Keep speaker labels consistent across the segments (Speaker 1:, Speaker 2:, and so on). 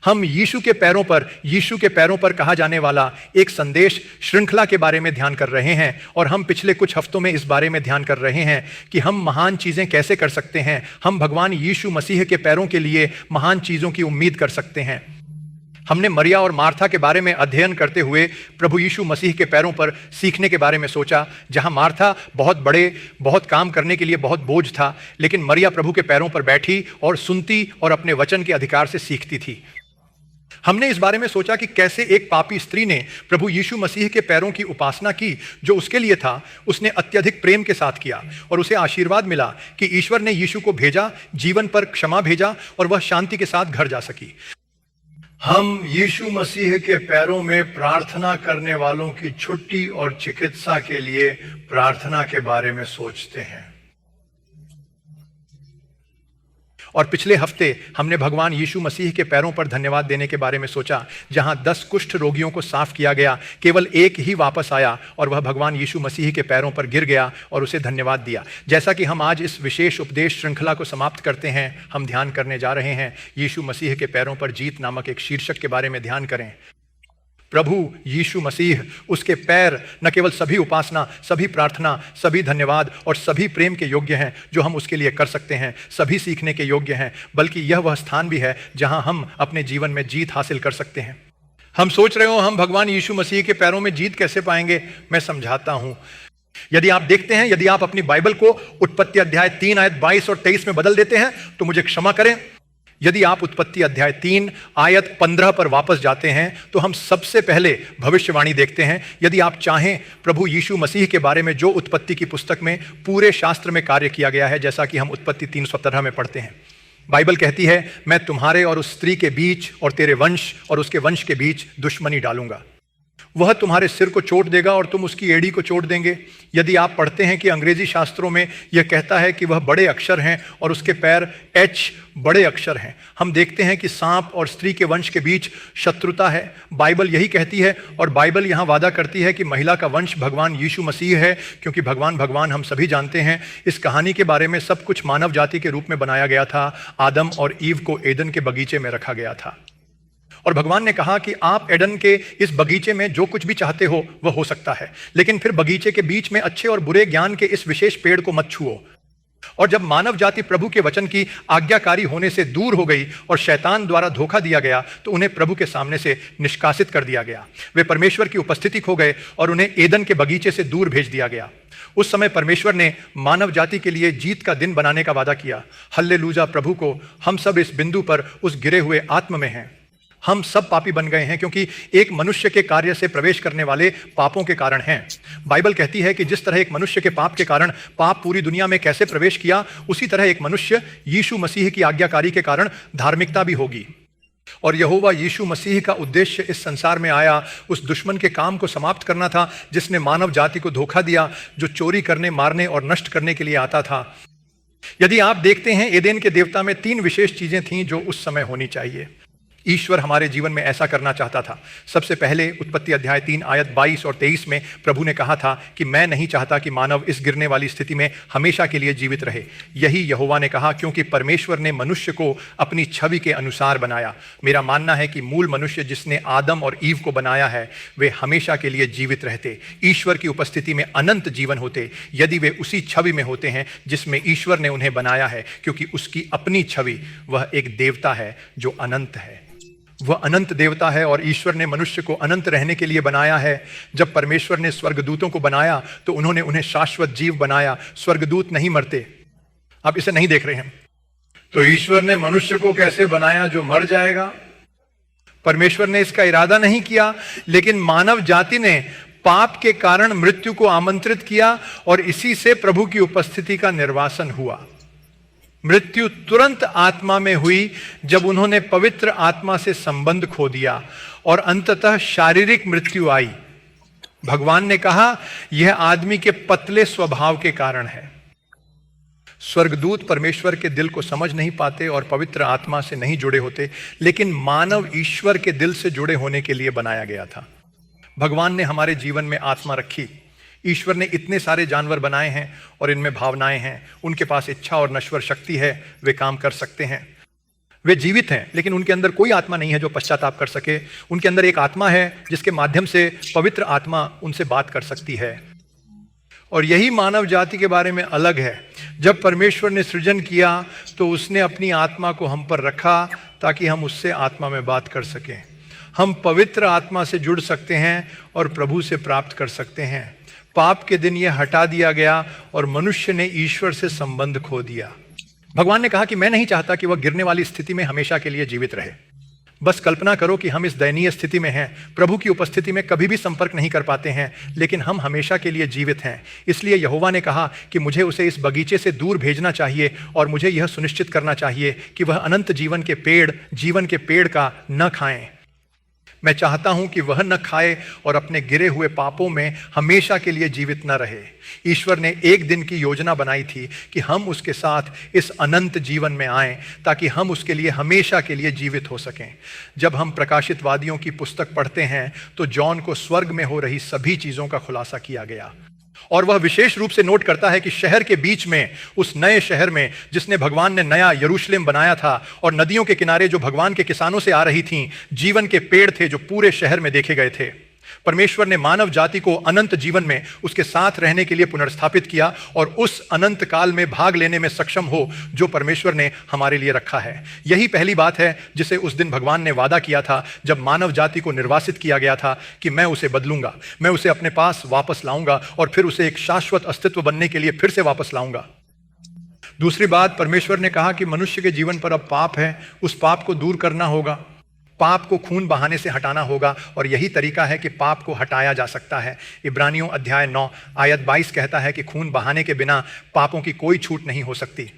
Speaker 1: हम यीशु के पैरों पर कहा जाने वाला एक संदेश श्रृंखला के बारे में ध्यान कर रहे हैं। और हम पिछले कुछ हफ्तों में इस बारे में ध्यान कर रहे हैं कि हम महान चीजें कैसे कर सकते हैं। हम भगवान यीशु मसीह के पैरों के लिए महान चीजों की उम्मीद कर सकते हैं। हमने मरिया और मार्था के बारे में अध्ययन करते हुए प्रभु यीशु मसीह के पैरों पर सीखने के बारे में सोचा। जहां मार्था बहुत काम करने के लिए बहुत बोझ था, लेकिन मरिया प्रभु के पैरों पर बैठी और सुनती और अपने वचन के अधिकार से सीखती थी। हमने इस बारे में सोचा कि कैसे एक पापी स्त्री ने प्रभु यीशु मसीह के पैरों की उपासना की जो उसके लिए था। उसने अत्यधिक प्रेम के साथ किया और उसे आशीर्वाद मिला कि ईश्वर ने यीशु को भेजा, जीवन पर क्षमा भेजा और वह शांति के साथ घर जा सकी। हम यीशु मसीह के पैरों में प्रार्थना करने वालों की छुट्टी और चिकित्सा के लिए प्रार्थना के बारे में सोचते हैं। और पिछले हफ्ते हमने भगवान यीशु मसीह के पैरों पर धन्यवाद देने के बारे में सोचा। जहां 10 कुष्ठ रोगियों को साफ किया गया, केवल एक ही वापस आया और वह भगवान यीशु मसीह के पैरों पर गिर गया और उसे धन्यवाद दिया। जैसा कि हम आज इस विशेष उपदेश श्रृंखला को समाप्त करते हैं, हम ध्यान करने जा रहे हैं यीशु मसीह के पैरों पर जीत नामक एक शीर्षक के बारे में ध्यान करें। प्रभु यीशु मसीह, उसके पैर न केवल सभी उपासना, सभी प्रार्थना, सभी धन्यवाद और सभी प्रेम के योग्य हैं जो हम उसके लिए कर सकते हैं, सभी सीखने के योग्य हैं, बल्कि यह वह स्थान भी है जहां हम अपने जीवन में जीत हासिल कर सकते हैं। हम सोच रहे हो हम भगवान यीशु मसीह के पैरों में जीत कैसे पाएंगे? मैं समझाता हूं। यदि आप देखते हैं, यदि आप अपनी बाइबल को उत्पत्ति अध्याय 3 आयत 22 और 23 में बदल देते हैं तो मुझे क्षमा करें। यदि आप उत्पत्ति अध्याय 3 आयत 15 पर वापस जाते हैं तो हम सबसे पहले भविष्यवाणी देखते हैं। यदि आप चाहें, प्रभु यीशु मसीह के बारे में जो उत्पत्ति की पुस्तक में पूरे शास्त्र में कार्य किया गया है, जैसा कि हम उत्पत्ति 3:17 में पढ़ते हैं। बाइबल कहती है, मैं तुम्हारे और उस स्त्री के बीच और तेरे वंश और उसके वंश के बीच दुश्मनी डालूंगा। वह तुम्हारे सिर को चोट देगा और तुम उसकी एड़ी को चोट देंगे। यदि आप पढ़ते हैं कि अंग्रेजी शास्त्रों में यह कहता है कि वह बड़े अक्षर हैं और उसके पैर H बड़े अक्षर हैं। हम देखते हैं कि सांप और स्त्री के वंश के बीच शत्रुता है। बाइबल यही कहती है और बाइबल यहाँ वादा करती है कि महिला का वंश भगवान यीशु मसीह है, क्योंकि भगवान हम सभी जानते हैं। इस कहानी के बारे में सब कुछ मानव जाति के रूप में बनाया गया था। आदम और ईव को एदन के बगीचे में रखा गया था और भगवान ने कहा कि आप एडन के इस बगीचे में जो कुछ भी चाहते हो वह हो सकता है, लेकिन फिर बगीचे के बीच में अच्छे और बुरे ज्ञान के इस विशेष पेड़ को मत छुओ। और जब मानव जाति प्रभु के वचन की आज्ञाकारी होने से दूर हो गई और शैतान द्वारा धोखा दिया गया तो उन्हें प्रभु के सामने से निष्कासित कर दिया गया। वे परमेश्वर की उपस्थिति खो गए और उन्हें एदन के बगीचे से दूर भेज दिया गया। उस समय परमेश्वर ने मानव जाति के लिए जीत का दिन बनाने का वादा किया। हल्लेलूया प्रभु को। हम सब इस बिंदु पर उस गिरे हुए आत्म में हैं। हम सब पापी बन गए हैं क्योंकि एक मनुष्य के कार्य से प्रवेश करने वाले पापों के कारण हैं। बाइबल कहती है कि जिस तरह एक मनुष्य के पाप के कारण पाप पूरी दुनिया में कैसे प्रवेश किया, उसी तरह एक मनुष्य यीशु मसीह की आज्ञाकारी के कारण धार्मिकता भी होगी। और यहोवा यीशु मसीह का उद्देश्य इस संसार में आया उस दुश्मन के काम को समाप्त करना था जिसने मानव जाति को धोखा दिया, जो चोरी करने, मारने और नष्ट करने के लिए आता था। यदि आप देखते हैं, एदेन के देवता में 3 विशेष चीजें थीं जो उस समय होनी चाहिए। ईश्वर हमारे जीवन में ऐसा करना चाहता था। सबसे पहले उत्पत्ति अध्याय 3 आयत 22 और 23 में प्रभु ने कहा था कि मैं नहीं चाहता कि मानव इस गिरने वाली स्थिति में हमेशा के लिए जीवित रहे। यही यहोवा ने कहा, क्योंकि परमेश्वर ने मनुष्य को अपनी छवि के अनुसार बनाया। मेरा मानना है कि मूल मनुष्य जिसने आदम और ईव को बनाया है, वे हमेशा के लिए जीवित रहते, ईश्वर की उपस्थिति में अनंत जीवन होते, यदि वे उसी छवि में होते हैं जिसमें ईश्वर ने उन्हें बनाया है, क्योंकि उसकी अपनी छवि, वह एक देवता है जो अनंत है। वह अनंत देवता है और ईश्वर ने मनुष्य को अनंत रहने के लिए बनाया है। जब परमेश्वर ने स्वर्गदूतों को बनाया तो उन्होंने उन्हें शाश्वत जीव बनाया। स्वर्गदूत नहीं मरते। आप इसे नहीं देख रहे हैं। तो ईश्वर ने मनुष्य को कैसे बनाया जो मर जाएगा? परमेश्वर ने इसका इरादा नहीं किया, लेकिन मानव जाति ने पाप के कारण मृत्यु को आमंत्रित किया और इसी से प्रभु की उपस्थिति का निर्वासन हुआ। मृत्यु तुरंत आत्मा में हुई जब उन्होंने पवित्र आत्मा से संबंध खो दिया और अंततः शारीरिक मृत्यु आई। भगवान ने कहा, यह आदमी के पतले स्वभाव के कारण है। स्वर्गदूत परमेश्वर के दिल को समझ नहीं पाते और पवित्र आत्मा से नहीं जुड़े होते, लेकिन मानव ईश्वर के दिल से जुड़े होने के लिए बनाया गया था। भगवान ने हमारे जीवन में आत्मा रखी। ईश्वर ने इतने सारे जानवर बनाए हैं और इनमें भावनाएं हैं। उनके पास इच्छा और नश्वर शक्ति है, वे काम कर सकते हैं। वे जीवित हैं, लेकिन उनके अंदर कोई आत्मा नहीं है जो पश्चाताप कर सके। उनके अंदर एक आत्मा है जिसके माध्यम से पवित्र आत्मा उनसे बात कर सकती है। और यही मानव जाति के बारे में अलग है। जब परमेश्वर ने सृजन किया तो उसने अपनी आत्मा को हम पर रखा ताकि हम उससे आत्मा में बात कर सकें। हम पवित्र आत्मा से जुड़ सकते हैं और प्रभु से प्राप्त कर सकते हैं। पाप के दिन यह हटा दिया गया और मनुष्य ने ईश्वर से संबंध खो दिया। भगवान ने कहा कि मैं नहीं चाहता कि वह गिरने वाली स्थिति में हमेशा के लिए जीवित रहे। बस कल्पना करो कि हम इस दयनीय स्थिति में हैं, प्रभु की उपस्थिति में कभी भी संपर्क नहीं कर पाते हैं, लेकिन हम हमेशा के लिए जीवित हैं। इसलिए यहोवा ने कहा कि मुझे उसे इस बगीचे से दूर भेजना चाहिए और मुझे यह सुनिश्चित करना चाहिए कि वह अनंत जीवन के पेड़ का न खाएं। मैं चाहता हूं कि वह न खाए और अपने गिरे हुए पापों में हमेशा के लिए जीवित न रहे। ईश्वर ने एक दिन की योजना बनाई थी कि हम उसके साथ इस अनंत जीवन में आएं ताकि हम उसके लिए हमेशा के लिए जीवित हो सकें। जब हम प्रकाशितवादियों की पुस्तक पढ़ते हैं तो जॉन को स्वर्ग में हो रही सभी चीजों का खुलासा किया गया और वह विशेष रूप से नोट करता है कि शहर के बीच में, उस नए शहर में जिसने भगवान ने नया यरूशलेम बनाया था और नदियों के किनारे जो भगवान के किसानों से आ रही थीं, जीवन के पेड़ थे जो पूरे शहर में देखे गए थे। परमेश्वर ने मानव जाति को अनंत जीवन में उसके साथ रहने के लिए पुनर्स्थापित किया और उस अनंत काल में भाग लेने में सक्षम हो जो परमेश्वर ने हमारे लिए रखा है। यही पहली बात है जिसे उस दिन भगवान ने वादा किया था जब मानव जाति को निर्वासित किया गया था कि मैं उसे बदलूंगा, मैं उसे अपने पास वापस लाऊंगा और फिर उसे एक शाश्वत अस्तित्व बनने के लिए फिर से वापस लाऊंगा। दूसरी बात, परमेश्वर ने कहा कि मनुष्य के जीवन पर अब पाप है, उस पाप को दूर करना होगा। पाप को खून बहाने से हटाना होगा और यही तरीका है कि पाप को हटाया जा सकता है। इब्रानियों अध्याय 9 आयत 22 कहता है कि खून बहाने के बिना पापों की कोई छूट नहीं हो सकती।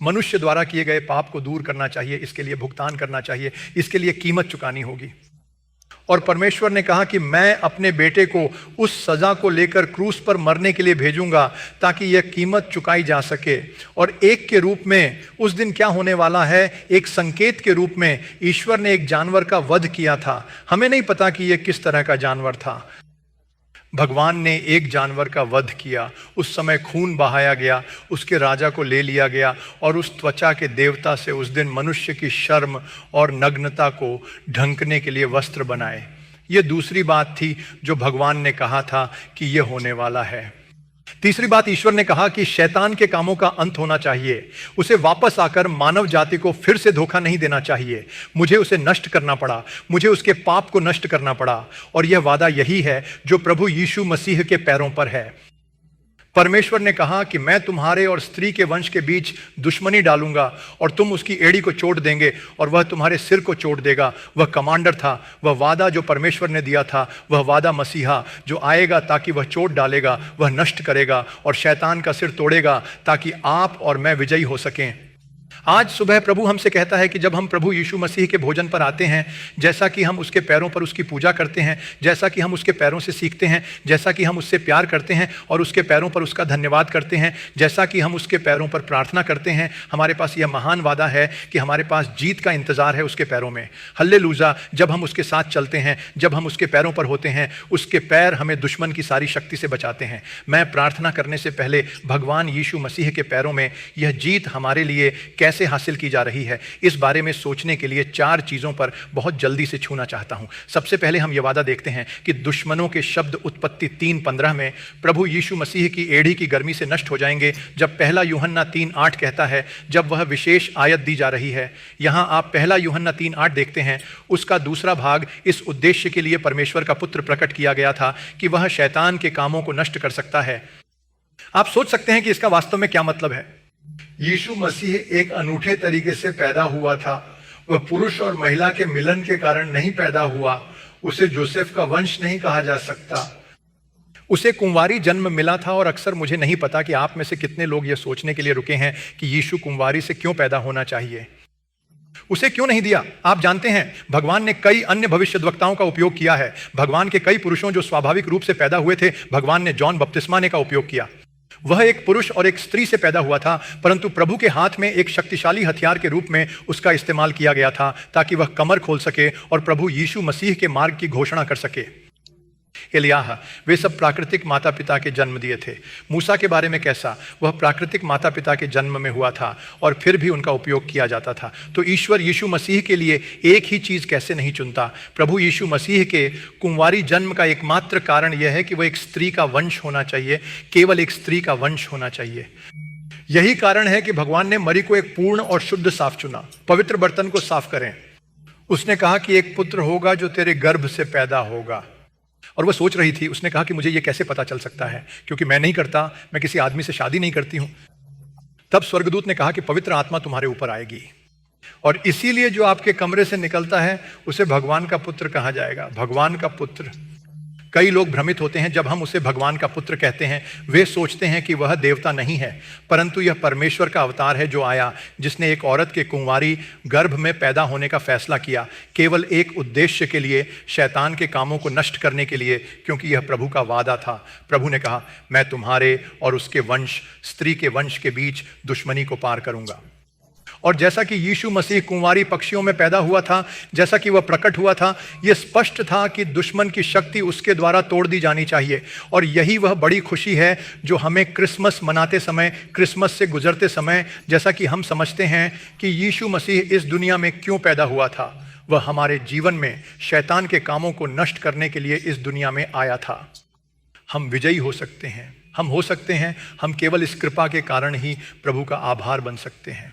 Speaker 1: मनुष्य द्वारा किए गए पाप को दूर करना चाहिए, इसके लिए भुगतान करना चाहिए, इसके लिए कीमत चुकानी होगी। और परमेश्वर ने कहा कि मैं अपने बेटे को उस सजा को लेकर क्रूस पर मरने के लिए भेजूंगा ताकि यह कीमत चुकाई जा सके। और एक के रूप में उस दिन क्या होने वाला है, एक संकेत के रूप में ईश्वर ने एक जानवर का वध किया था। हमें नहीं पता कि यह किस तरह का जानवर था। भगवान ने एक जानवर का वध किया, उस समय खून बहाया गया, उसके राजा को ले लिया गया और उस त्वचा के देवता से उस दिन मनुष्य की शर्म और नग्नता को ढंकने के लिए वस्त्र बनाए। यह दूसरी बात थी जो भगवान ने कहा था कि यह होने वाला है। तीसरी बात, ईश्वर ने कहा कि शैतान के कामों का अंत होना चाहिए। उसे वापस आकर मानव जाति को फिर से धोखा नहीं देना चाहिए। मुझे उसे नष्ट करना पड़ा, मुझे उसके पाप को नष्ट करना पड़ा और यह वादा यही है जो प्रभु यीशु मसीह के पैरों पर है। परमेश्वर ने कहा कि मैं तुम्हारे और स्त्री के वंश के बीच दुश्मनी डालूंगा और तुम उसकी एड़ी को चोट देंगे और वह तुम्हारे सिर को चोट देगा। वह कमांडर था, वह वादा जो परमेश्वर ने दिया था, वह वादा मसीहा जो आएगा ताकि वह चोट डालेगा, वह नष्ट करेगा और शैतान का सिर तोड़ेगा ताकि आप और मैं विजयी हो सकें। आज सुबह प्रभु हमसे कहता है कि जब हम प्रभु यीशु मसीह के भोजन पर आते हैं, जैसा कि हम उसके पैरों पर उसकी पूजा करते हैं, जैसा कि हम उसके पैरों से सीखते हैं, जैसा कि हम उससे प्यार करते हैं और उसके पैरों पर उसका धन्यवाद करते हैं, जैसा कि हम उसके पैरों पर प्रार्थना करते हैं, हमारे पास यह महान वादा है कि हमारे पास जीत का इंतजार है उसके पैरों में। हल्लेलूया। जब हम उसके साथ चलते हैं, जब हम उसके पैरों पर होते हैं, उसके पैर हमें दुश्मन की सारी शक्ति से बचाते हैं। मैं प्रार्थना करने से पहले भगवान यीशु मसीह के पैरों में यह जीत हमारे लिए कैसे हासिल की जा रही है, इस बारे में सोचने के लिए 4 चीजों पर बहुत जल्दी से छूना चाहता हूं। सबसे पहले हम यह वादा देखते हैं कि दुश्मनों के शब्द उत्पत्ति 3:15 में प्रभु यीशु मसीह की एड़ी की गर्मी से नष्ट हो जाएंगे। जब पहला यूहन्ना 3:8 कहता है, जब वह विशेष आयत दी जा रही है, यहां आप पहला यूहन्ना 3:8 देखते हैं। उसका दूसरा भाग इस उद्देश्य के लिए परमेश्वर का पुत्र प्रकट किया गया था कि वह शैतान के कामों को नष्ट कर सकता है। आप सोच सकते हैं कि इसका वास्तव में क्या मतलब है। यीशु मसीह एक अनूठे तरीके से पैदा हुआ था। वह पुरुष और महिला के मिलन के कारण नहीं पैदा हुआ। उसे जोसेफ का वंश नहीं कहा जा सकता। उसे कुंवारी जन्म मिला था और अक्सर मुझे नहीं पता कि आप में से कितने लोग यह सोचने के लिए रुके हैं कि यीशु कुंवारी से क्यों पैदा होना चाहिए। उसे क्यों नहीं दिया? आप जानते हैं, भगवान ने कई अन्य भविष्यद्वक्ताओं का उपयोग किया है। भगवान के कई पुरुषों जो स्वाभाविक रूप से पैदा हुए थे, भगवान ने जॉन बपतिस्मा का उपयोग किया। वह एक पुरुष और एक स्त्री से पैदा हुआ था, परंतु प्रभु के हाथ में एक शक्तिशाली हथियार के रूप में उसका इस्तेमाल किया गया था ताकि वह कमर खोल सके और प्रभु यीशु मसीह के मार्ग की घोषणा कर सके। एलियाह, वे सब प्राकृतिक माता पिता के जन्म दिए थे। मूसा के बारे में कैसा, वह प्राकृतिक माता पिता के जन्म में हुआ था और फिर भी उनका उपयोग किया जाता था। तो ईश्वर यीशु मसीह के लिए एक ही चीज कैसे नहीं चुनता? प्रभु यीशु मसीह के कुंवारी जन्म का एकमात्र कारण यह है कि वह एक स्त्री का वंश होना चाहिए, केवल एक स्त्री का वंश होना चाहिए। यही कारण है कि भगवान ने मरी को एक पूर्ण और शुद्ध साफ चुना। पवित्र बर्तन को साफ करें। उसने कहा कि एक पुत्र होगा जो तेरे गर्भ से पैदा होगा। और वह सोच रही थी, उसने कहा कि मुझे यह कैसे पता चल सकता है, क्योंकि मैं नहीं करता, मैं किसी आदमी से शादी नहीं करती हूं। तब स्वर्गदूत ने कहा कि पवित्र आत्मा तुम्हारे ऊपर आएगी और इसीलिए जो आपके कमरे से निकलता है उसे भगवान का पुत्र कहा जाएगा। भगवान का पुत्र। कई लोग भ्रमित होते हैं जब हम उसे भगवान का पुत्र कहते हैं। वे सोचते हैं कि वह देवता नहीं है, परंतु यह परमेश्वर का अवतार है जो आया, जिसने एक औरत के कुंवारी गर्भ में पैदा होने का फैसला किया, केवल एक उद्देश्य के लिए, शैतान के कामों को नष्ट करने के लिए, क्योंकि यह प्रभु का वादा था। प्रभु ने कहा, मैं तुम्हारे और उसके वंश, स्त्री के वंश के बीच दुश्मनी को पार करूंगा। और जैसा कि यीशु मसीह कुंवारी पक्षियों में पैदा हुआ था, जैसा कि वह प्रकट हुआ था, यह स्पष्ट था कि दुश्मन की शक्ति उसके द्वारा तोड़ दी जानी चाहिए। और यही वह बड़ी खुशी है जो हमें क्रिसमस मनाते समय, क्रिसमस से गुजरते समय, जैसा कि हम समझते हैं कि यीशु मसीह इस दुनिया में क्यों पैदा हुआ था। वह हमारे जीवन में शैतान के कामों को नष्ट करने के लिए इस दुनिया में आया था। हम विजयी हो सकते हैं, हम हो सकते हैं, हम केवल इस कृपा के कारण ही प्रभु का आभार बन सकते हैं।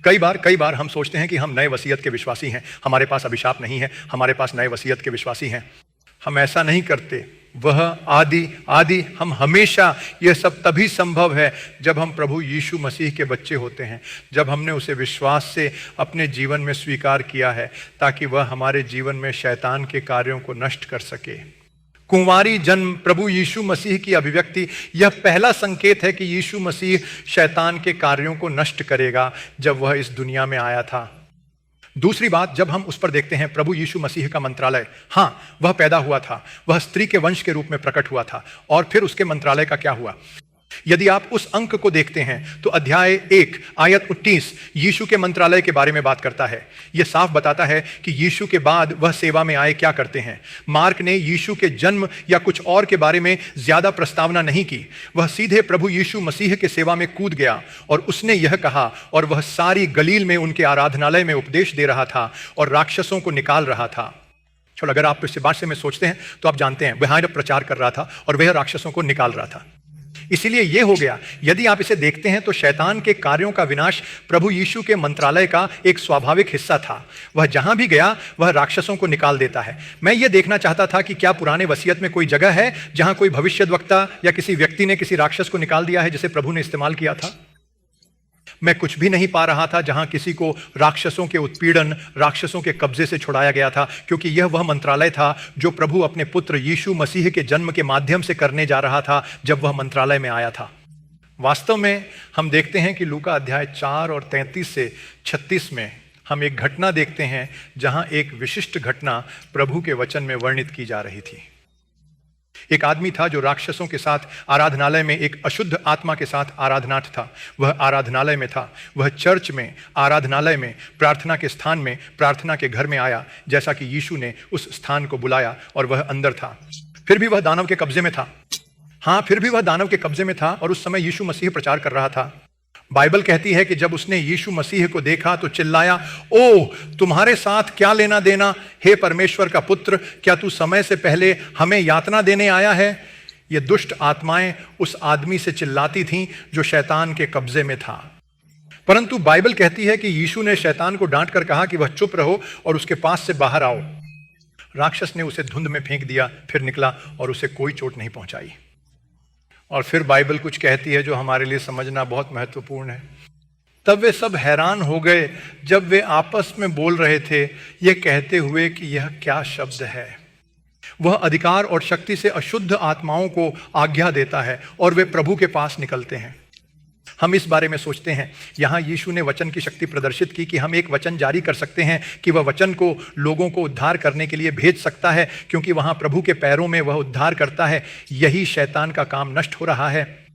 Speaker 1: कई बार हम सोचते हैं कि हम नए वसीयत के विश्वासी हैं, हमारे पास अभिशाप नहीं है, हमारे पास नए वसीयत के विश्वासी हैं। हम ऐसा नहीं करते। वह आदि हम हमेशा, यह सब तभी संभव है जब हम प्रभु यीशु मसीह के बच्चे होते हैं, जब हमने उसे विश्वास से अपने जीवन में स्वीकार किया है, ताकि वह हमारे जीवन में शैतान के कार्यों को नष्ट कर सके। कुंवारी जन्म प्रभु यीशु मसीह की अभिव्यक्ति, यह पहला संकेत है कि यीशु मसीह शैतान के कार्यों को नष्ट करेगा जब वह इस दुनिया में आया था। दूसरी बात, जब हम उस पर देखते हैं प्रभु यीशु मसीह का मंत्रालय, हाँ, वह पैदा हुआ था, वह स्त्री के वंश के रूप में प्रकट हुआ था। और फिर उसके मंत्रालय का क्या हुआ? यदि आप उस अंक को देखते हैं तो अध्याय 1 आयत 29 यीशु के मंत्रालय के बारे में बात करता है। यह साफ बताता है कि यीशु के बाद वह सेवा में आए क्या करते हैं। मार्क ने यीशु के जन्म या कुछ और के बारे में ज्यादा प्रस्तावना नहीं की। वह सीधे प्रभु यीशु मसीह के सेवा में कूद गया और उसने यह कहा, और वह सारी गलील में उनके आराधनालय में उपदेश दे रहा था और राक्षसों को निकाल रहा था। चलो, अगर आप इस बात से में सोचते हैं तो आप जानते हैं वह प्रचार कर रहा था और वह राक्षसों को निकाल रहा था। इसीलिए यह हो गया। यदि आप इसे देखते हैं तो शैतान के कार्यों का विनाश प्रभु यीशु के मंत्रालय का एक स्वाभाविक हिस्सा था। वह जहां भी गया वह राक्षसों को निकाल देता है। मैं यह देखना चाहता था कि क्या पुराने वसीयत में कोई जगह है जहां कोई भविष्यद्वक्ता या किसी व्यक्ति ने किसी राक्षस को निकाल दिया है जिसे प्रभु ने इस्तेमाल किया था। मैं कुछ भी नहीं पा रहा था जहां किसी को राक्षसों के उत्पीड़न, राक्षसों के कब्जे से छुड़ाया गया था, क्योंकि यह वह मंत्रालय था जो प्रभु अपने पुत्र यीशु मसीह के जन्म के माध्यम से करने जा रहा था जब वह मंत्रालय में आया था। वास्तव में हम देखते हैं कि लूका अध्याय 4 और 33 से 36 में हम एक घटना देखते हैं जहां एक विशिष्ट घटना प्रभु के वचन में वर्णित की जा रही थी। एक आदमी था जो राक्षसों के साथ आराधनालय में, एक अशुद्ध आत्मा के साथ आराधनाथ था। वह आराधनालय में था, वह चर्च में, आराधनालय में, प्रार्थना के स्थान में, प्रार्थना के घर में आया, जैसा कि यीशु ने उस स्थान को बुलाया और वह अंदर था। फिर भी वह दानव के कब्जे में था। हाँ, फिर भी वह दानव के कब्जे में था और उस समय यीशु मसीह प्रचार कर रहा था। बाइबल कहती है कि जब उसने यीशु मसीह को देखा तो चिल्लाया, ओ तुम्हारे साथ क्या लेना देना, हे परमेश्वर का पुत्र, क्या तू समय से पहले हमें यातना देने आया है? ये दुष्ट आत्माएं उस आदमी से चिल्लाती थीं जो शैतान के कब्जे में था। परंतु बाइबल कहती है कि यीशु ने शैतान को डांट कर कहा कि वह चुप रहो और उसके पास से बाहर आओ। राक्षस ने उसे धुंध में फेंक दिया, फिर निकला और उसे कोई चोट नहीं पहुंचाई। और फिर बाइबल कुछ कहती है जो हमारे लिए समझना बहुत महत्वपूर्ण है। तब वे सब हैरान हो गए जब वे आपस में बोल रहे थे, ये कहते हुए कि यह क्या शब्द है। वह अधिकार और शक्ति से अशुद्ध आत्माओं को आज्ञा देता है और वे प्रभु के पास निकलते हैं। हम इस बारे में सोचते हैं, यहाँ यीशु ने वचन की शक्ति प्रदर्शित की कि हम एक वचन जारी कर सकते हैं कि वह वचन को लोगों को उद्धार करने के लिए भेज सकता है, क्योंकि वहाँ प्रभु के पैरों में वह उद्धार करता है। यही शैतान का काम नष्ट हो रहा है।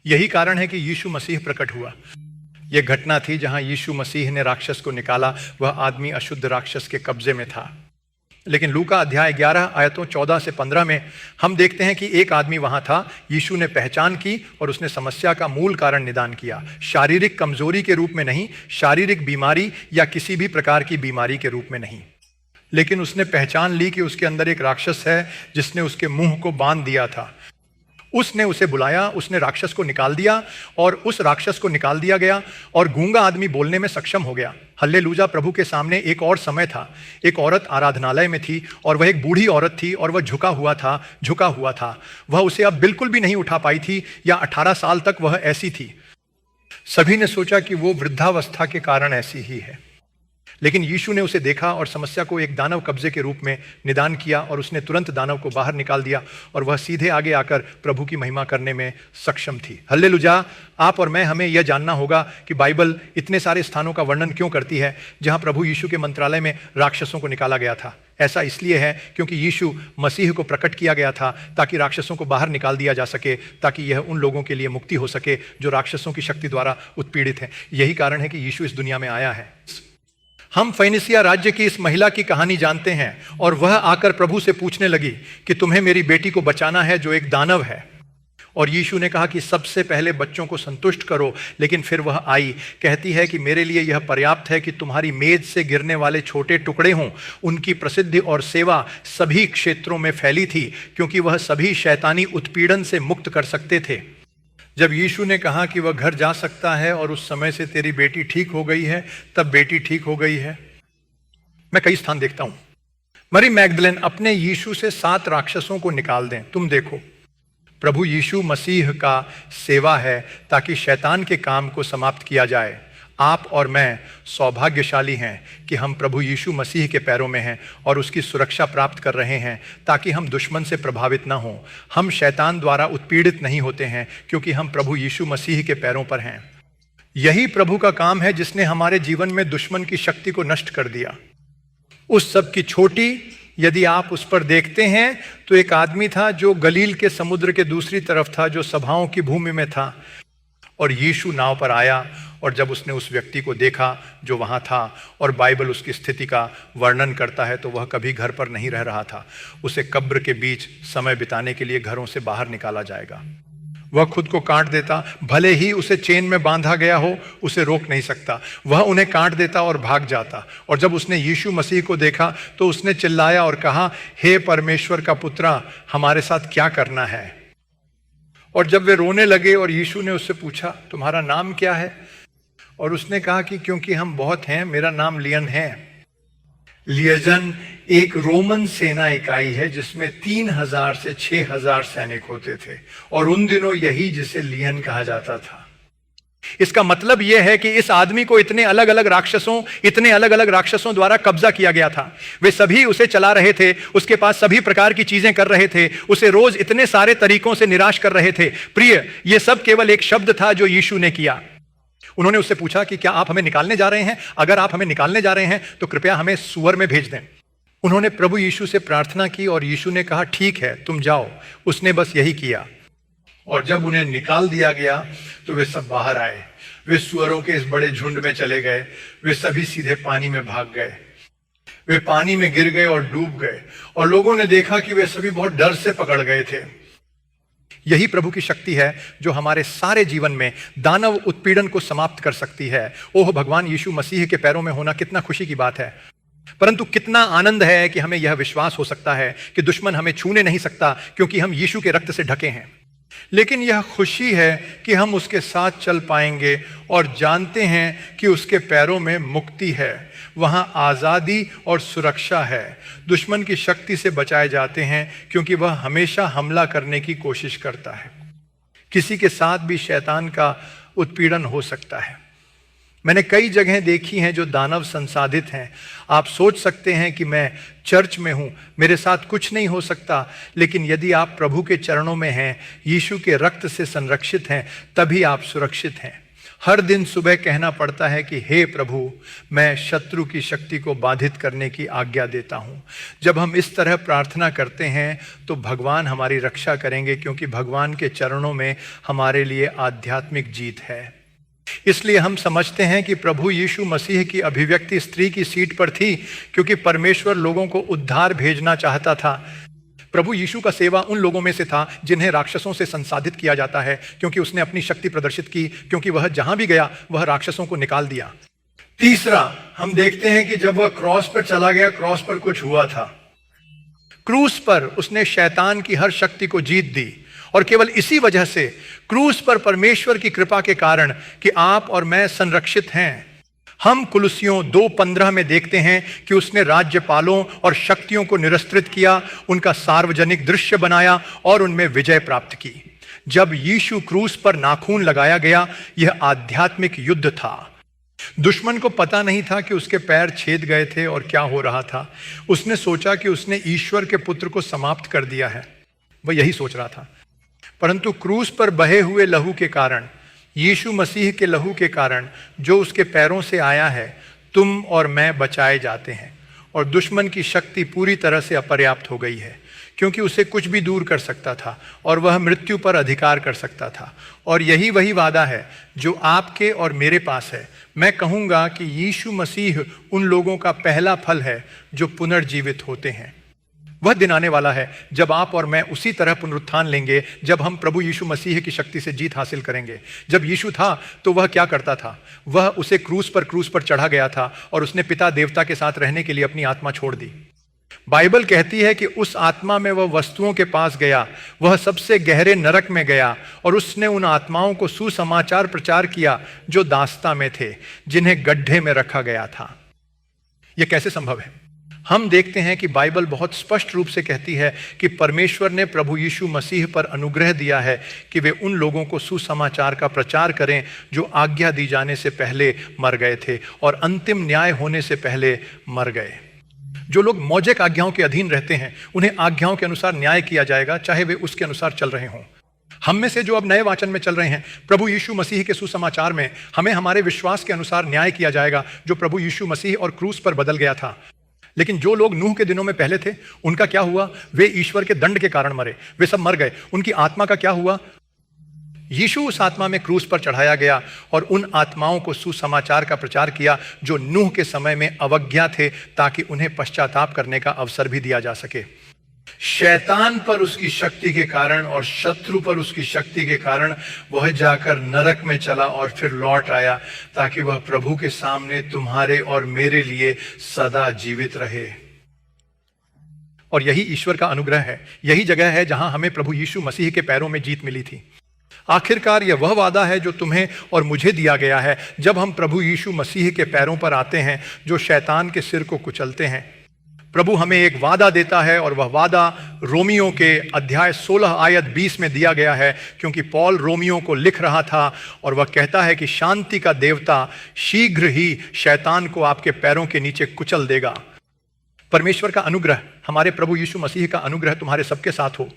Speaker 1: यही कारण है कि यीशु मसीह प्रकट हुआ। यह घटना थी जहाँ यीशु मसीह ने राक्षस को निकाला। वह आदमी अशुद्ध राक्षस के कब्जे में था। लेकिन लूका अध्याय 11 आयतों 14 से 15 में हम देखते हैं कि एक आदमी वहां था। यीशु ने पहचान की और उसने समस्या का मूल कारण निदान किया। शारीरिक कमजोरी के रूप में नहीं, शारीरिक बीमारी या किसी भी प्रकार की बीमारी के रूप में नहीं, लेकिन उसने पहचान ली कि उसके अंदर एक राक्षस है जिसने उसके मुंह को बांध दिया था। उसने उसे बुलाया, उसने राक्षस को निकाल दिया और उस राक्षस को निकाल दिया गया और गूंगा आदमी बोलने में सक्षम हो गया। हल्लेलूया। प्रभु के सामने एक और समय था। एक औरत आराधनालय में थी और वह एक बूढ़ी औरत थी और वह झुका हुआ था। वह उसे अब बिल्कुल भी नहीं उठा पाई थी, या 18 साल तक वह ऐसी थी। सभी ने सोचा कि वो वृद्धावस्था के कारण ऐसी ही है, लेकिन यीशु ने उसे देखा और समस्या को एक दानव कब्जे के रूप में निदान किया और उसने तुरंत दानव को बाहर निकाल दिया और वह सीधे आगे आकर प्रभु की महिमा करने में सक्षम थी। हल्लेलूया। आप और मैं, हमें यह जानना होगा कि बाइबल इतने सारे स्थानों का वर्णन क्यों करती है जहां प्रभु यीशु के मंत्रालय में राक्षसों को निकाला गया था। ऐसा इसलिए है क्योंकि यीशु मसीह को प्रकट किया गया था ताकि राक्षसों को बाहर निकाल दिया जा सके, ताकि यह उन लोगों के लिए मुक्ति हो सके जो राक्षसों की शक्ति द्वारा उत्पीड़ित हैं। यही कारण है कि यीशु इस दुनिया में आया है। हम फेनिसिया राज्य की इस महिला की कहानी जानते हैं और वह आकर प्रभु से पूछने लगी कि तुम्हें मेरी बेटी को बचाना है जो एक दानव है। और यीशु ने कहा कि सबसे पहले बच्चों को संतुष्ट करो। लेकिन फिर वह आई, कहती है कि मेरे लिए यह पर्याप्त है कि तुम्हारी मेज से गिरने वाले छोटे टुकड़े हों। उनकी प्रसिद्धि और सेवा सभी क्षेत्रों में फैली थी क्योंकि वह सभी शैतानी उत्पीड़न से मुक्त कर सकते थे। जब यीशु ने कहा कि वह घर जा सकता है और उस समय से तेरी बेटी ठीक हो गई है, तब बेटी ठीक हो गई है। मैं कई स्थान देखता हूं मरी मैगदलेन अपने यीशु से 7 राक्षसों को निकाल दें। तुम देखो, प्रभु यीशु मसीह का सेवा है ताकि शैतान के काम को समाप्त किया जाए। आप और मैं सौभाग्यशाली हैं कि हम प्रभु यीशु मसीह के पैरों में हैं और उसकी सुरक्षा प्राप्त कर रहे हैं ताकि हम दुश्मन से प्रभावित ना हों। हम शैतान द्वारा उत्पीड़ित नहीं होते हैं क्योंकि हम प्रभु यीशु मसीह के पैरों पर हैं। यही प्रभु का काम है जिसने हमारे जीवन में दुश्मन की शक्ति को नष्ट कर दिया। उस सब की छोटी यदि आप उस पर देखते हैं तो एक आदमी था जो गलील के समुद्र के दूसरी तरफ था, जो सभाओं की भूमि में था। और यीशु नाव पर आया और जब उसने उस व्यक्ति को देखा जो वहाँ था, और बाइबल उसकी स्थिति का वर्णन करता है, तो वह कभी घर पर नहीं रह रहा था। उसे कब्र के बीच समय बिताने के लिए घरों से बाहर निकाला जाएगा। वह खुद को काट देता, भले ही उसे चेन में बांधा गया हो, उसे रोक नहीं सकता। वह उन्हें काट देता और भाग जाता। और जब उसने यीशु मसीह को देखा तो उसने चिल्लाया और कहा, हे परमेश्वर का पुत्रा, हमारे साथ क्या करना है। और जब वे रोने लगे और यीशु ने उससे पूछा, तुम्हारा नाम क्या है? और उसने कहा कि क्योंकि हम बहुत हैं, मेरा नाम लियन है। लियजन एक रोमन सेना इकाई है जिसमें 3000 से 6000 सैनिक होते थे, और उन दिनों यही जिसे लियन कहा जाता था। इसका मतलब यह है कि इस आदमी को इतने अलग अलग राक्षसों द्वारा कब्जा किया गया था। वे सभी उसे चला रहे थे, उसके पास सभी प्रकार की चीजें कर रहे थे, उसे रोज इतने सारे तरीकों से निराश कर रहे थे। प्रिय, यह सब केवल एक शब्द था जो यीशु ने किया। उन्होंने उससे पूछा कि क्या आप हमें निकालने जा रहे हैं? अगर आप हमें निकालने जा रहे हैं तो कृपया हमें सूअर में भेज दें। उन्होंने प्रभु यीशु से प्रार्थना की और यीशु ने कहा, ठीक है, तुम जाओ। उसने बस यही किया। और जब उन्हें निकाल दिया गया तो वे सब बाहर आए। वे सूअरों के इस बड़े झुंड में चले गए। वे सभी सीधे पानी में भाग गए। वे पानी में गिर गए और डूब गए, और लोगों ने देखा कि वे सभी बहुत डर से पकड़ गए थे। यही प्रभु की शक्ति है जो हमारे सारे जीवन में दानव उत्पीड़न को समाप्त कर सकती है। ओह, भगवान यीशु मसीह के पैरों में होना कितना खुशी की बात है। परंतु कितना आनंद है कि हमें यह विश्वास हो सकता है कि दुश्मन हमें छूने नहीं सकता क्योंकि हम यीशु के रक्त से ढके हैं। लेकिन यह खुशी है कि हम उसके साथ चल पाएंगे और जानते हैं कि उसके पैरों में मुक्ति है, वहां आजादी और सुरक्षा है। दुश्मन की शक्ति से बचाए जाते हैं क्योंकि वह हमेशा हमला करने की कोशिश करता है। किसी के साथ भी शैतान का उत्पीड़न हो सकता है। मैंने कई जगह देखी हैं जो दानव संसाधित हैं। आप सोच सकते हैं कि मैं चर्च में हूं, मेरे साथ कुछ नहीं हो सकता, लेकिन यदि आप प्रभु के चरणों में हैं, यीशु के रक्त से संरक्षित हैं, तभी आप सुरक्षित हैं। हर दिन सुबह कहना पड़ता है कि हे प्रभु, मैं शत्रु की शक्ति को बाधित करने की आज्ञा देता हूं। जब हम इस तरह प्रार्थना करते हैं तो भगवान हमारी रक्षा करेंगे क्योंकि भगवान के चरणों में हमारे लिए आध्यात्मिक जीत है। इसलिए हम समझते हैं कि प्रभु यीशु मसीह की अभिव्यक्ति स्त्री की सीट पर थी, क्योंकि परमेश्वर लोगों को उद्धार भेजना चाहता था। प्रभु यीशु का सेवा उन लोगों में से था जिन्हें राक्षसों से संसाधित किया जाता है, क्योंकि उसने अपनी शक्ति प्रदर्शित की, क्योंकि वह जहां भी गया वह राक्षसों को निकाल दिया। तीसरा, हम देखते हैं कि जब वह क्रॉस पर चला गया, क्रॉस पर कुछ हुआ था। क्रूस पर उसने शैतान की हर शक्ति को जीत दी, और केवल इसी वजह से क्रूस पर परमेश्वर की कृपा के कारण कि आप और मैं संरक्षित हैं। हम कुलुसियों 2:15 में देखते हैं कि उसने राज्यपालों और शक्तियों को निरस्त्रित किया, उनका सार्वजनिक दृश्य बनाया और उनमें विजय प्राप्त की। जब यीशु क्रूस पर नाखून लगाया गया, यह आध्यात्मिक युद्ध था। दुश्मन को पता नहीं था कि उसके पैर छेद गए थे और क्या हो रहा था। उसने सोचा कि उसने ईश्वर के पुत्र को समाप्त कर दिया है, वह यही सोच रहा था। परंतु क्रूस पर बहे हुए लहू के कारण, यीशु मसीह के लहू के कारण जो उसके पैरों से आया है, तुम और मैं बचाए जाते हैं, और दुश्मन की शक्ति पूरी तरह से अपर्याप्त हो गई है, क्योंकि उसे कुछ भी दूर कर सकता था और वह मृत्यु पर अधिकार कर सकता था। और यही वही वादा है जो आपके और मेरे पास है। मैं कहूँगा कि यीशु मसीह उन लोगों का पहला फल है जो पुनर्जीवित होते हैं। वह दिन आने वाला है जब आप और मैं उसी तरह पुनरुत्थान लेंगे, जब हम प्रभु यीशु मसीह की शक्ति से जीत हासिल करेंगे। जब यीशु था तो वह क्या करता था? वह उसे क्रूस पर चढ़ा गया था और उसने पिता देवता के साथ रहने के लिए अपनी आत्मा छोड़ दी। बाइबल कहती है कि उस आत्मा में वह वस्तुओं के पास गया, वह सबसे गहरे नरक में गया और उसने उन आत्माओं को सुसमाचार प्रचार किया जो दास्ता में थे, जिन्हें गड्ढे में रखा गया था। यह कैसे संभव है? हम देखते हैं कि बाइबल बहुत स्पष्ट रूप से कहती है कि परमेश्वर ने प्रभु यीशु मसीह पर अनुग्रह दिया है कि वे उन लोगों को सुसमाचार का प्रचार करें जो आज्ञा दी जाने से पहले मर गए थे और अंतिम न्याय होने से पहले मर गए। जो लोग मौजक आज्ञाओं के अधीन रहते हैं, उन्हें आज्ञाओं के अनुसार न्याय किया जाएगा, चाहे वे उसके अनुसार चल रहे हों। हम में से जो अब नए वाचन में चल रहे हैं, प्रभु यीशु मसीह के सुसमाचार में हमें हमारे विश्वास के अनुसार न्याय किया जाएगा, जो प्रभु यीशु मसीह और क्रूस पर बदल गया था। लेकिन जो लोग नूह के दिनों में पहले थे, उनका क्या हुआ? वे ईश्वर के दंड के कारण मरे, वे सब मर गए। उनकी आत्मा का क्या हुआ? यीशु उस आत्मा में क्रूस पर चढ़ाया गया और उन आत्माओं को सुसमाचार का प्रचार किया जो नूह के समय में अवज्ञा थे, ताकि उन्हें पश्चाताप करने का अवसर भी दिया जा सके। शैतान पर उसकी शक्ति के कारण और शत्रु पर उसकी शक्ति के कारण वह जाकर नरक में चला और फिर लौट आया, ताकि वह प्रभु के सामने तुम्हारे और मेरे लिए सदा जीवित रहे। और यही ईश्वर का अनुग्रह है, यही जगह है जहां हमें प्रभु यीशु मसीह के पैरों में जीत मिली थी। आखिरकार यह वह वादा है जो तुम्हें और मुझे दिया गया है जब हम प्रभु यीशु मसीह के पैरों पर आते हैं, जो शैतान के सिर को कुचलते हैं। प्रभु हमें एक वादा देता है और वह वादा रोमियों के अध्याय 16 आयत 20 में दिया गया है, क्योंकि पौल रोमियों को लिख रहा था और वह कहता है कि शांति का देवता शीघ्र ही शैतान को आपके पैरों के नीचे कुचल देगा। परमेश्वर का अनुग्रह, हमारे प्रभु यीशु मसीह का अनुग्रह तुम्हारे सबके साथ हो।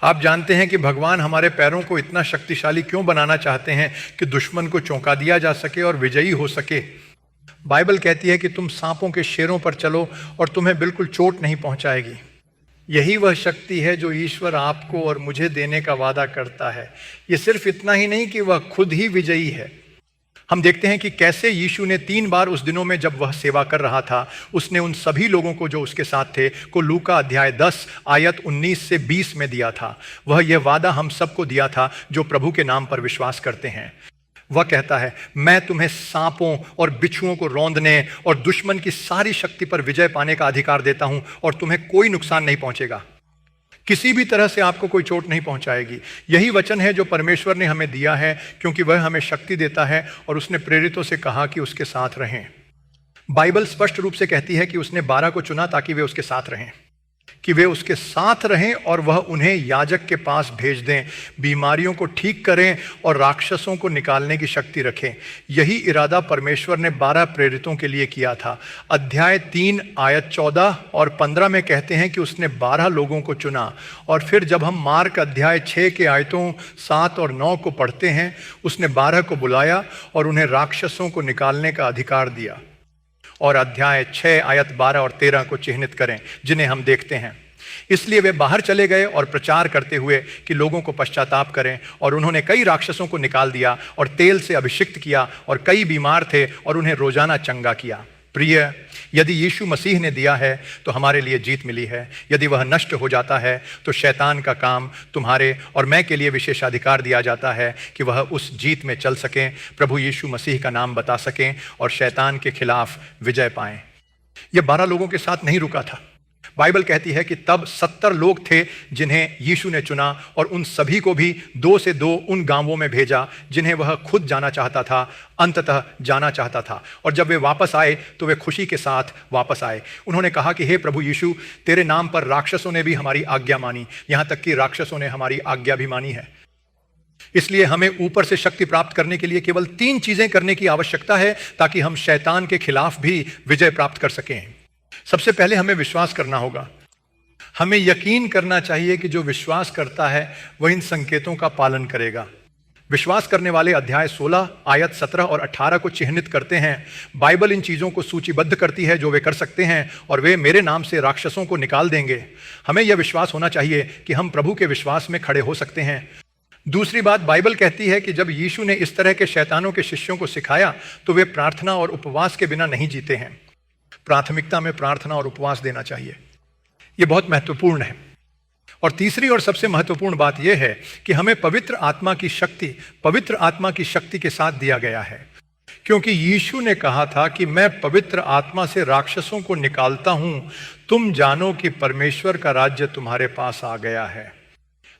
Speaker 1: आप जानते हैं कि भगवान हमारे पैरों को इतना शक्तिशाली क्यों बनाना चाहते हैं कि दुश्मन को चौंका दिया जा सके और विजयी हो सके। बाइबल कहती है कि तुम सांपों के शेरों पर चलो और तुम्हें बिल्कुल चोट नहीं पहुंचाएगी। यही वह शक्ति है जो ईश्वर आपको और मुझे देने का वादा करता है। यह सिर्फ इतना ही नहीं कि वह खुद ही विजयी है। हम देखते हैं कि कैसे यीशु ने 3 बार उस दिनों में जब वह सेवा कर रहा था, उसने उन सभी लोगों को जो उसके साथ थे को लूका अध्याय 10 आयत 19 से 20 में दिया था। वह यह वादा हम सबको दिया था जो प्रभु के नाम पर विश्वास करते हैं। वह कहता है, मैं तुम्हें सांपों और बिच्छुओं को रौंदने और दुश्मन की सारी शक्ति पर विजय पाने का अधिकार देता हूं और तुम्हें कोई नुकसान नहीं पहुंचेगा। किसी भी तरह से आपको कोई चोट नहीं पहुंचाएगी। यही वचन है जो परमेश्वर ने हमें दिया है, क्योंकि वह हमें शक्ति देता है और उसने प्रेरितों से कहा कि उसके साथ रहें। बाइबल स्पष्ट रूप से कहती है कि उसने 12 को चुना ताकि वे उसके साथ रहें, कि वे उसके साथ रहें और वह उन्हें याजक के पास भेज दें, बीमारियों को ठीक करें और राक्षसों को निकालने की शक्ति रखें। यही इरादा परमेश्वर ने 12 प्रेरितों के लिए किया था। अध्याय 3 आयत 14 और 15 में कहते हैं कि उसने 12 लोगों को चुना। और फिर जब हम मार्क अध्याय 6 के आयतों 7 और 9 को पढ़ते हैं, उसने 12 को बुलाया और उन्हें राक्षसों को निकालने का अधिकार दिया। और अध्याय 6 आयत 12 और 13 को चिह्नित करें, जिन्हें हम देखते हैं। इसलिए वे बाहर चले गए और प्रचार करते हुए कि लोगों को पश्चाताप करें, और उन्होंने कई राक्षसों को निकाल दिया और तेल से अभिषिक्त किया, और कई बीमार थे और उन्हें रोजाना चंगा किया। प्रिय, यदि यीशु मसीह ने दिया है तो हमारे लिए जीत मिली है। यदि वह नष्ट हो जाता है तो शैतान का काम तुम्हारे और मैं के लिए विशेषाधिकार दिया जाता है कि वह उस जीत में चल सकें, प्रभु यीशु मसीह का नाम बता सकें और शैतान के खिलाफ विजय पाएं। यह 12 लोगों के साथ नहीं रुका था। बाइबल कहती है कि तब 70 लोग थे जिन्हें यीशु ने चुना, और उन सभी को भी 2 से 2 उन गांवों में भेजा जिन्हें वह खुद जाना चाहता था, अंततः जाना चाहता था। और जब वे वापस आए तो वे खुशी के साथ वापस आए। उन्होंने कहा कि हे प्रभु यीशु, तेरे नाम पर राक्षसों ने भी हमारी आज्ञा मानी, यहां तक कि राक्षसों ने हमारी आज्ञा भी मानी है। इसलिए हमें ऊपर से शक्ति प्राप्त करने के लिए केवल 3 चीजें करने की आवश्यकता है ताकि हम शैतान के खिलाफ भी विजय प्राप्त कर सकें। सबसे पहले हमें विश्वास करना होगा। हमें यकीन करना चाहिए कि जो विश्वास करता है वह इन संकेतों का पालन करेगा। विश्वास करने वाले अध्याय 16 आयत 17 और 18 को चिह्नित करते हैं। बाइबल इन चीजों को सूचीबद्ध करती है जो वे कर सकते हैं, और वे मेरे नाम से राक्षसों को निकाल देंगे। हमें यह विश्वास होना चाहिए कि हम प्रभु के विश्वास में खड़े हो सकते हैं। दूसरी बात, बाइबल कहती है कि जब यीशु ने इस तरह के शैतानों के शिष्यों को सिखाया तो वे प्रार्थना और उपवास के बिना नहीं जीते हैं। प्राथमिकता में प्रार्थना और उपवास देना चाहिए, यह बहुत महत्वपूर्ण है। और तीसरी और सबसे महत्वपूर्ण बात यह है कि हमें पवित्र आत्मा की शक्ति के साथ दिया गया है, क्योंकि यीशु ने कहा था कि मैं पवित्र आत्मा से राक्षसों को निकालता हूं, तुम जानो कि परमेश्वर का राज्य तुम्हारे पास आ गया है।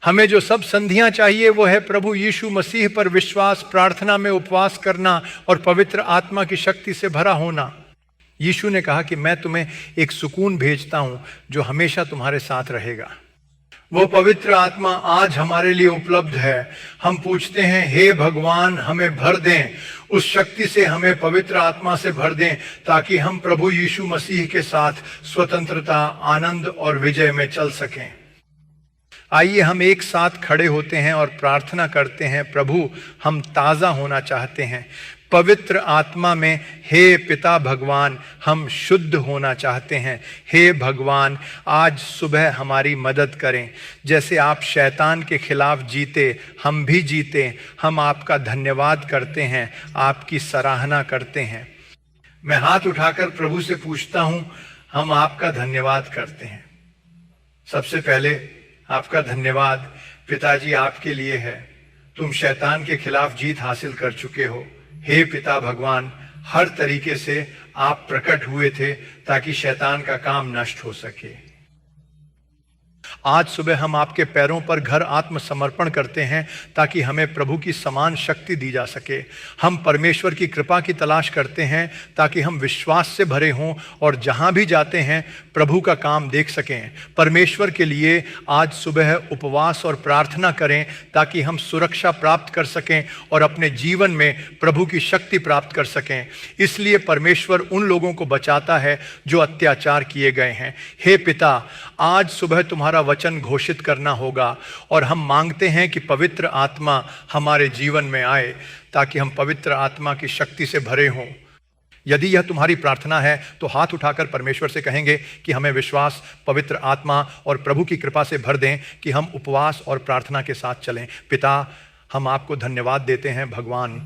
Speaker 1: हमें जो सब संधियां चाहिए वो है प्रभु यीशु मसीह पर विश्वास, प्रार्थना में उपवास करना और पवित्र आत्मा की शक्ति से भरा होना। यीशु ने कहा कि मैं तुम्हें एक सुकून भेजता हूं जो हमेशा तुम्हारे साथ रहेगा। वो पवित्र आत्मा आज हमारे लिए उपलब्ध है। हम पूछते हैं, हे भगवान हमें भर दें, उस शक्ति से हमें पवित्र आत्मा से भर दें ताकि हम प्रभु यीशु मसीह के साथ स्वतंत्रता, आनंद और विजय में चल सकें। आइए हम एक साथ खड़े होते हैं और प्रार्थना करते हैं, प्रभु हम ताज़ा होना चाहते हैं पवित्र आत्मा में। हे पिता भगवान, हम शुद्ध होना चाहते हैं। हे भगवान, आज सुबह हमारी मदद करें। जैसे आप शैतान के खिलाफ जीते, हम भी जीते। हम आपका धन्यवाद करते हैं, आपकी सराहना करते हैं। मैं हाथ उठाकर प्रभु से पूछता हूं, हम आपका धन्यवाद करते हैं। सबसे पहले आपका धन्यवाद पिताजी आपके लिए है। तुम शैतान के खिलाफ जीत हासिल कर चुके हो। हे पिता भगवान, हर तरीके से आप प्रकट हुए थे ताकि शैतान का काम नष्ट हो सके। आज सुबह हम आपके पैरों पर घर आत्मसमर्पण करते हैं ताकि हमें प्रभु की समान शक्ति दी जा सके। हम परमेश्वर की कृपा की तलाश करते हैं ताकि हम विश्वास से भरे हों और जहां भी जाते हैं प्रभु का काम देख सकें। परमेश्वर के लिए आज सुबह उपवास और प्रार्थना करें ताकि हम सुरक्षा प्राप्त कर सकें और अपने जीवन में प्रभु की शक्ति प्राप्त कर सकें। इसलिए परमेश्वर उन लोगों को बचाता है जो अत्याचार किए गए हैं। हे पिता, आज सुबह तुम्हारा वचन घोषित करना होगा और हम मांगते हैं कि पवित्र आत्मा हमारे जीवन में आए ताकि हम पवित्र आत्मा की शक्ति से भरे हों। यदि यह तुम्हारी प्रार्थना है तो हाथ उठाकर परमेश्वर से कहेंगे कि हमें विश्वास, पवित्र आत्मा और प्रभु की कृपा से भर दें कि हम उपवास और प्रार्थना के साथ चलें। पिता, हम आपको धन्यवाद देते हैं भगवान।